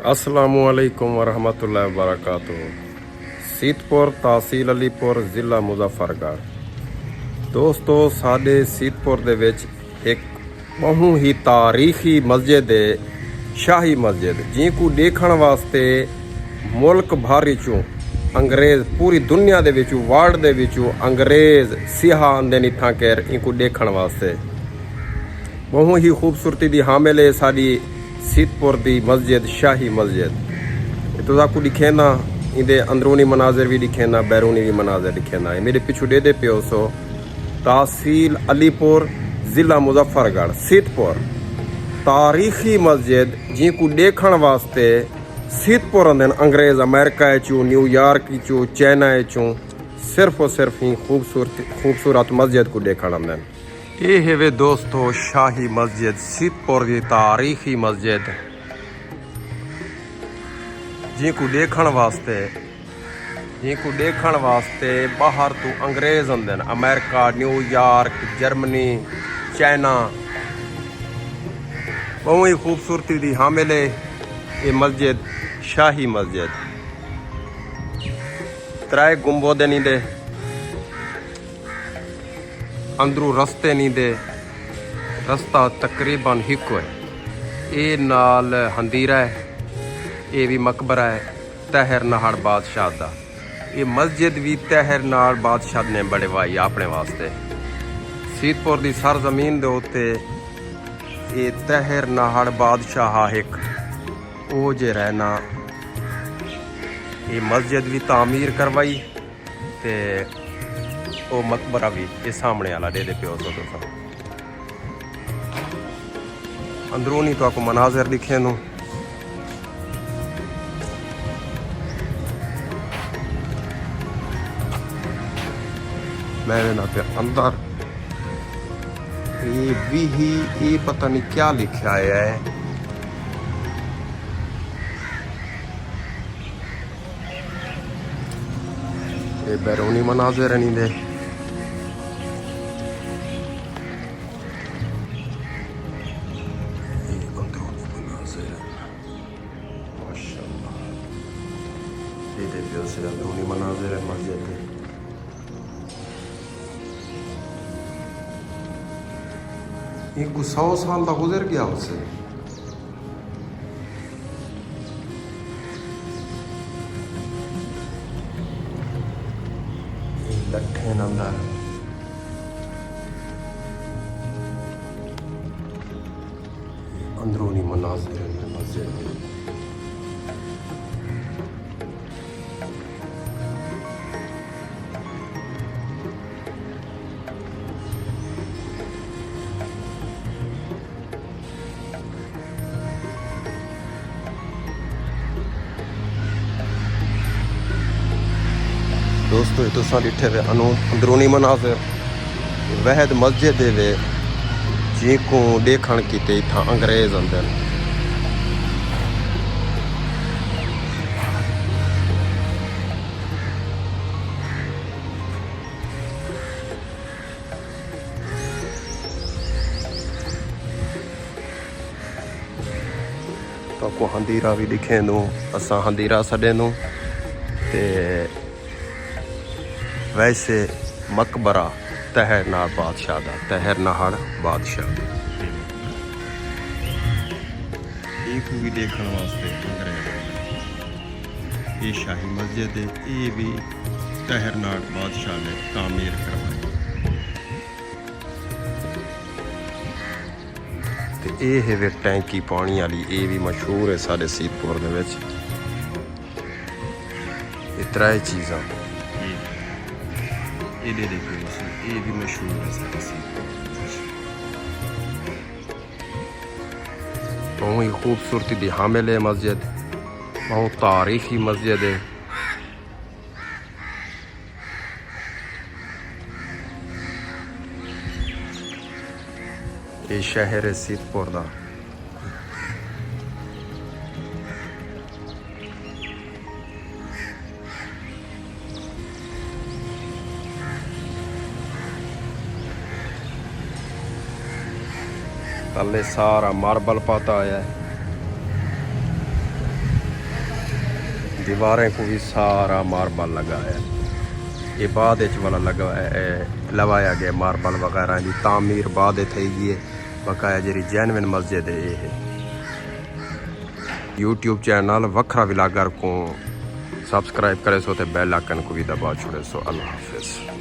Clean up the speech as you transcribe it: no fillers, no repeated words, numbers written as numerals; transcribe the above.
अस्सलामुअलैकुम वरहमतुल्लाहि वबरकातुहू। सीतपुर तहसील अलीपुर जिला मुजफ्फरगढ़। दोस्तों साडे सीतपुर दे विच एक बहु ही तारीखी मस्जिद है, शाही मस्जिद जिनको देखण वास्ते मुल्क भर चों अंग्रेज पूरी दुनिया दे विचों वर्ल्ड दे विचों अंग्रेज सियाह आंदे ने इत्थां कैर इनको देखण वास्ते। बहु ही खूबसूरती दी हामिल है साडी सीतपुर दी मस्जिद, शाही मस्जिद। तो आपको दिखेना इंदे अंदरूनी मनाजिर भी दिखेना, बैरूनी भी मनाजिर दिखेना। मेरे पिछू दे पियो सो तहसील अलीपुर जिला मुजफ्फरगढ़ सीतपुर तारीखी मस्जिद जिनको देखण वास्ते सीतपुर अंदर अंग्रेज अमेरिका चो, न्यूयॉर्क चो, चाइना चो सिर्फ और सिर्फ ही खूबसूरत मस्जिद को देखण आंदे। ये है वे दोस्तों शाही मस्जिद, सीतपुर की तारीखी मस्जिद जिनको देखण वास्ते बाहर तो अंग्रेज आंदे, अमेरिका, न्यूयॉर्क, जर्मनी, चाइना। बहुत ही खूबसूरती दी हामिल है ये मस्जिद, शाही मस्जिद। त्रै गुंबद नहीं दे, अंदरू रस्ते नहीं दे, रस्ता तकरीबन हिक है। ये नाल हंदीरा है, ये भी मकबरा है तहर नाहड़ बादशाह दा। ये मस्जिद भी तहर नाहड़ बादशाह ने बनवाई अपने वास्ते। सीतपुर की सरजमीन दे उत्ते ये तहर नाहड़ बादशाह एक वो जे रहना ये मस्जिद भी तामीर करवाई ते वो मकबरा भी ये सामने वाला दे पियो सो। दोस्तों अंदरूनी तो आपको मनाजिर दिखे नू। मैं ना पे अंदर ये भी ही ये पता नहीं क्या लिखा है। ये बैरूनी मनाजिर नहीं दे। अंदरूनी मनाजिर है मस्जिद के। इनको 100 साल का गुजर गया उससे। लट्ठे अंदर अंदरूनी मनाजिर है मस्जिद के। दोस्तों ये तुसां डिठे वे अंदरूनी मनाजिर वहद मस्जिद वे जिनको देखण किते इत्थां अंग्रेज आंदे। तो आपको हंदीरा भी दिखे नू, असां हंदीरा सॾे नू ते वैसे मकबरा तहर नाहड़ बादशाह दा, तहर नाहड़ बादशाह एक भी देखने वास्ते अंग्रेज। ये शाही मस्जिद है, ये भी तहर नाहड़ बादशाह ने तामीर करवाई। ते ये है वे टैंकी पानी वाली, ये भी मशहूर है साढ़े सीतपुर दे विच। ये त्रै चीज़ां ये भी मशहूर है साढ़े सीतपुर। बहुत ही खूबसूरती दी हामिल है मस्जिद, बहुत तारीखी मस्जिद है। ये शहर है सीतपुर दा। थल्ले सारा मार्बल पाता है। दीवारें को भी सारा मार्बल लगा है। ये बाद वाला लवाया गया मार्बल वगैरह की तामीर बाद थी गई है। बकाया जी जैनविन मस्जिद है ये। यूट्यूब चैनल वखरा विलागर को सब्सक्राइब करे सो ते बेल आइकन को भी दबा छुड़े सो। अल्लाह हाफिज़।